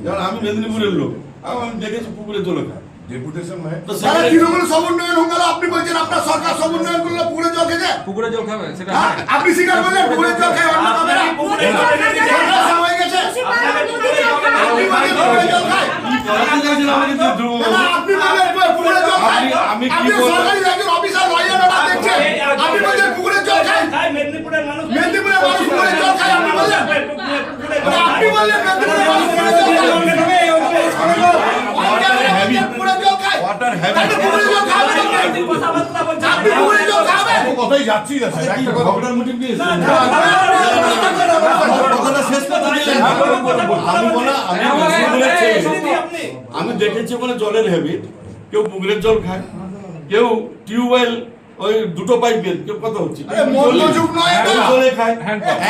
যেমন আমি মেদিনীপুরের লোক, আমি দেখেছি পুকুরে জল খায়। ডেপুটেশন হয় সারা তৃণমূল সমন্বয়ন হয়ে গেল, আপনি বলছেন আপনার সরকার সমন্বয়ন করলো, পুকুরে জল খেয়েছে? পুকুরে জল খাবে সেটা আপনি স্বীকার করলেন পুকুরে জল খায় অন্য খাবে না? সরকার হয়ে গেছে, আপনি বলছেন পুকুরে জল খায়। আপনি বলেন পুকুরে জল খায়, আপনি সরকারি একজন অফিসার লয়ার ওরা দেখছেন, আপনি বলছেন পুকুরে জল খায়। মেদিনীপুরের মানুষ পুকুরে জল খায়, আপনি বললেন মেদিনীপুরের মানুষ পুকুরে জল খায়। কথাই যাচ্ছি না স্যার, একটা কথা ঘটনার মোটিভ কি? কথাটা শেষ করতে দিলেন। আমি দেখেছি ওখানে জলের হ্যাবিট, কেউ পুকুরের জল খায়, কেউ টিউবওয়েল ওই দুটো পাইপের, কেউ কথা হচ্ছে জলে খায়।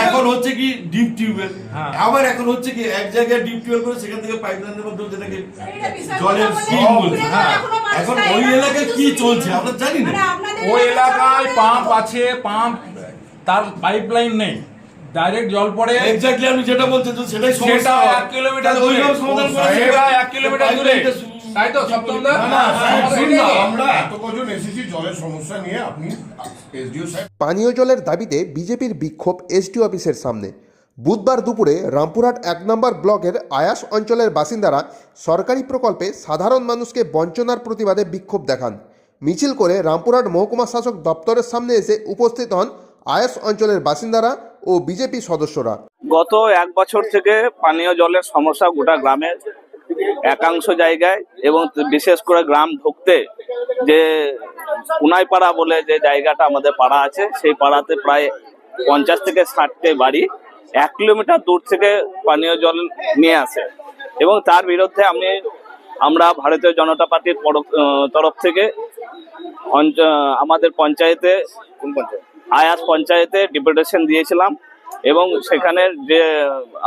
এখন হচ্ছে কি ডিপ টিউবওয়েল, আবার এখন হচ্ছে কি এক জায়গায় ডিপ টিউবওয়েল করে সেখান থেকে পাইপ লাইনের মাধ্যমে যেটাকে জলের স্কিম বলছে। এখন ওই এলাকায় কি চলছে আমরা জানি না। ওই এলাকায় পাম্প আছে, পাম্প তার পাইপলাইন নেই, ডাইরেক্ট জল পড়ে। এক্স্যাক্টলি আপনি যেটা বলছেন সেটাই সেটা সমস্যা। 1 কিলোমিটার দূরে, ওইভাবে সমাধান করা যাবে। সেটা 1 কিলোমিটার দূরে, তাই তো সপ্তম দা? আমরা এত কজন এসেছি জলের সমস্যা নিয়ে, আপনি এসডিও সাহেব। পানীয় জলের দাবিতে বিজেপির বিক্ষোভ এসডিও অফিসের সামনে। বুধবার দুপুরে রামপুরহাট 1 নম্বর ব্লকের আয়াস অঞ্চলের বাসিন্দারা সরকারি প্রকল্পে সাধারণ মানুষকে বঞ্চনার প্রতিবাদে বিক্ষোভ দেখান। মিছিল করে রামপুরহাট মহকুমা শাসক দপ্তরের সামনে এসে উপস্থিত হন আয়াস অঞ্চলের বাসিন্দারা ও বিজেপি সদস্যরা। গত 1 বছর থেকে পানীয় জলের সমস্যা গোটা গ্রামের একাংশ জায়গায়, এবং বিশেষ করে গ্রাম ঢুকতে যে উনাইপাড়া বলে যে জায়গাটা আমাদের পাড়া আছে, সেই পাড়াতে প্রায় 50 থেকে 60টি বাড়ি 1 কিলোমিটার দূর থেকে পানীয় জল নিয়ে আসে। এবং তার বিরুদ্ধে আমরা ভারতীয় জনতা পার্টির তরফ থেকে আমাদের পঞ্চায়েতে, আয়াস পঞ্চায়েতে ডেপুটেশন দিয়েছিলাম, এবং সেখানের যে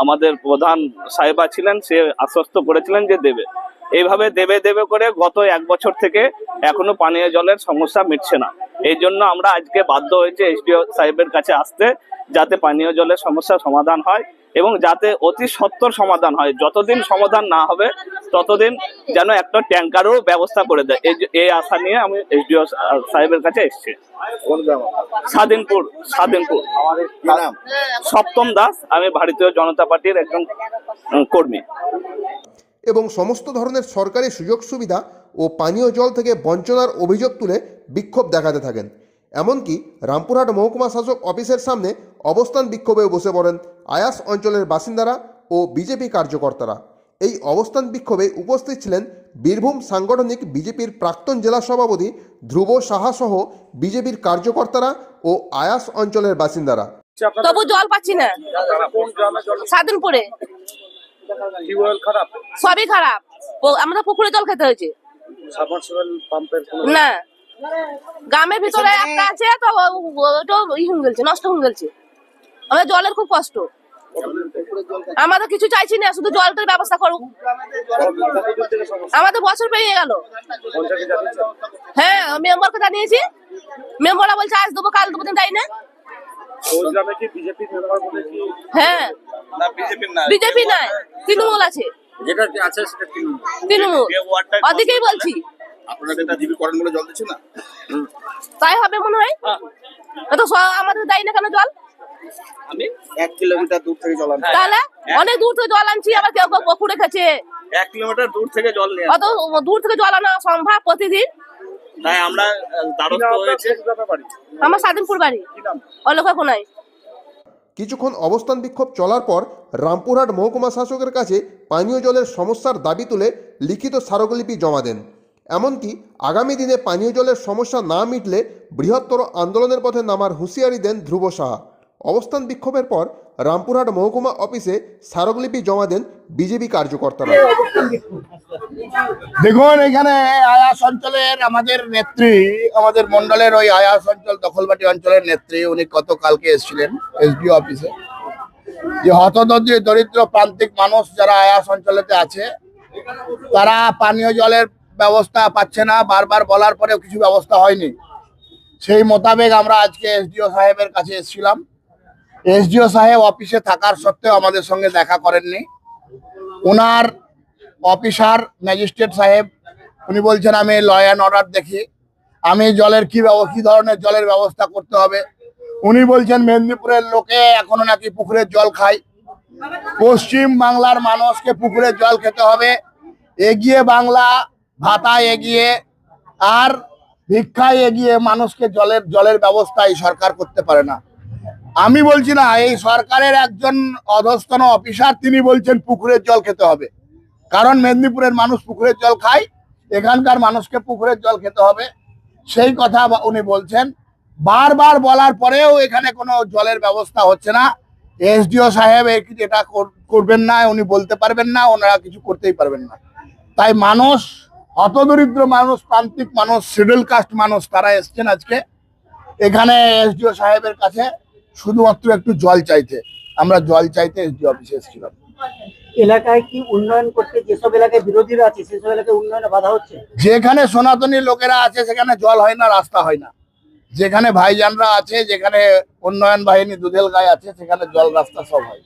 আমাদের প্রধান সাহেবা ছিলেন সে আশ্বস্ত করেছিলেন যে দেবে। এইভাবে দেবে করে গত 1 বছর থেকে এখনো পানীয় জলের সমস্যা মিটছে না। এই জন্য আমরা আজকে বাধ্য হয়েছি এসডিও সাহেবের কাছে আসতে, যাতে পানীয় জলের সমস্যা সমাধান হয় এবং যাতে অতি সত্বর সমাধান হয়। যতদিন সমাধান না হবে ততদিন যেন একটা ট্যাঙ্কারও ব্যবস্থা করে দেয়, এই আশা নিয়ে আমি এসডিও সাহেবের কাছে এসেছি। স্বাধীনপুর সপ্তম দাস, আমি ভারতীয় জনতা পার্টির একজন কর্মী। এবং সমস্ত ধরনের সরকারি সুযোগ সুবিধা ও পানীয় জল থেকে বঞ্চনার অভিযোগ তুলে বিক্ষোভ দেখাতে থাকেন। এমনকি রামপুরহাট মহকুমা শাসক অফিসের সামনে অবস্থান বিক্ষোভেও বসে পড়েন আয়াস অঞ্চলের বাসিন্দারা ও বিজেপি কার্যকর্তারা। এই অবস্থান বিক্ষোভে উপস্থিত ছিলেন বীরভূম সাংগঠনিক বিজেপির প্রাক্তন জেলা সভাপতি ধ্রুব সাহা সহ বিজেপির কার্যকর্তারা ও আয়াস অঞ্চলের বাসিন্দারা। তবু জল পাচ্ছি না, স্বাধীনপুরে সবই খারাপ, আমরা পুকুরে জল খেতে হয়েছে না। গ্রামের ভিতরে একটা আছে, তো ওটাও গেলছে, নষ্ট হয়ে গেছে। আমাদের জলের খুব কষ্ট, আমাদের কিছু চাইছি না, শুধু জলটার ব্যবস্থা করুক। আমাদের বছর পেরিয়ে গেল। হ্যাঁ, মেম্বারকে জানিয়েছি, মেম্বাররা বলছে আজ দেবো কাল দেবো, তাই না? হ্যাঁ, বিজেপি নয়, তৃণমূল আছে, তৃণমূল ওদিকেই বলছি। তাই হবে মনে হয়, তো আমাদের দেয় না কেন জল? 1 কিলোমিটার দূর থেকে জল আনছি, তাহলে অনেক দূর থেকে জল আনছি, আবার কেউ কেউ পুকুরে খেছে। 1 কিলোমিটার দূর থেকে জল নিয়ে অত দূর থেকে জল আনা সম্ভব প্রতিদিন? তাই আমরা দ্বারস্থ হয়েছে। আমার স্বাধীনপুর বাড়ি, অলোকা কোনায়। কিছুক্ষণ অবস্থান বিক্ষোভ চলার পর রামপুরহাট মহকুমা শাসকের কাছে পানীয় জলের সমস্যার দাবি তুলে লিখিত স্মারকলিপি জমা দেন। এমনকি আগামী দিনে পানীয় জলের সমস্যা না মিটলে বৃহত্তর আন্দোলনের পথে নামার হুঁশিয়ারি দেন ধ্রুব সাহা। অবস্থান বিক্ষোভের পর রামপুরহাট মহকুমা অফিসে স্মারকলিপি জমা দেন বিজেপি কার্যকর্তারা। দেখুন, এখানে আয়াস অঞ্চলের আমাদের নেত্রী, আমাদের মন্ডলের ওই আয়াস অঞ্চল দখলবাটি অঞ্চলের নেত্রী, উনি গতকালকে এসেছিলেন এসডিও অফিসে, যে দরিদ্র প্রান্তিক মানুষ যারা আয়াস অঞ্চলেতে আছে তারা পানীয় জলের ব্যবস্থা পাচ্ছে না, বারবার বলার পরেও কিছু ব্যবস্থা হয়নি। সেই মোতাবেক আমরা আজকে এসডিও সাহেবের কাছে এসেছিলাম। এসডিও সাহেব অফিসে থাকার সত্ত্বেও আমাদের সঙ্গে দেখা করেননি। ওনার অফিসার ম্যাজিস্ট্রেট সাহেব উনি বলছেন আমি ল অ্যান্ড অর্ডার দেখি, আমি জলের কি ধরনের জলের ব্যবস্থা করতে হবে। উনি বলছেন মেদিনীপুরের লোকে এখনো নাকি পুকুরের জল খায়, পশ্চিম বাংলার মানুষকে পুকুরের জল খেতে হবে। এগিয়ে বাংলা ভাতা এগিয়ে আর ভিক্ষায় এগিয়ে মানুষকে জলের ব্যবস্থা এই সরকার করতে পারে না। আমি বলছি না, এই সরকারের একজন অধস্তন অফিসার তিনি বলছেন পুকুরের জল খেতে হবে, কারণ মেদিনীপুরের মানুষ পুকুরের জল খায়, এখানকার মানুষকে পুকুরের জল খেতে হবে, সেই কথা উনি বলছেন। বারবার বলার পরেও এখানে কোনো জলের ব্যবস্থা হচ্ছে না। এসডিও সাহেব এটা করবেন না, উনি বলতে পারবেন না, ওনারা কিছু করতেই পারবেন না। তাই মানুষ, হতদরিদ্র মানুষ, প্রান্তিক মানুষ, শিডিউল কাস্ট মানুষ, তারা এসছেন আজকে এখানে এসডিও সাহেবের কাছে শুধুমাত্র একটু জল চাইতে। আমরা জল চাইতে এসডিও অফিসে এসেছিলাম। এলাকায় কি উন্নয়ন করতে, যেসব এলাকায় বিরোধীরা আছে সেসব এলাকায় উন্নয়নে বাধা হচ্ছে? যেখানে সনাতনী লোকেরা আছে সেখানে জল হয় না, রাস্তা হয় না। যেখানে ভাইজানরা আছে, যেখানে উন্নয়ন বাহিনী দুধেল গায়ে আছে, সেখানে জল রাস্তা সব হয়।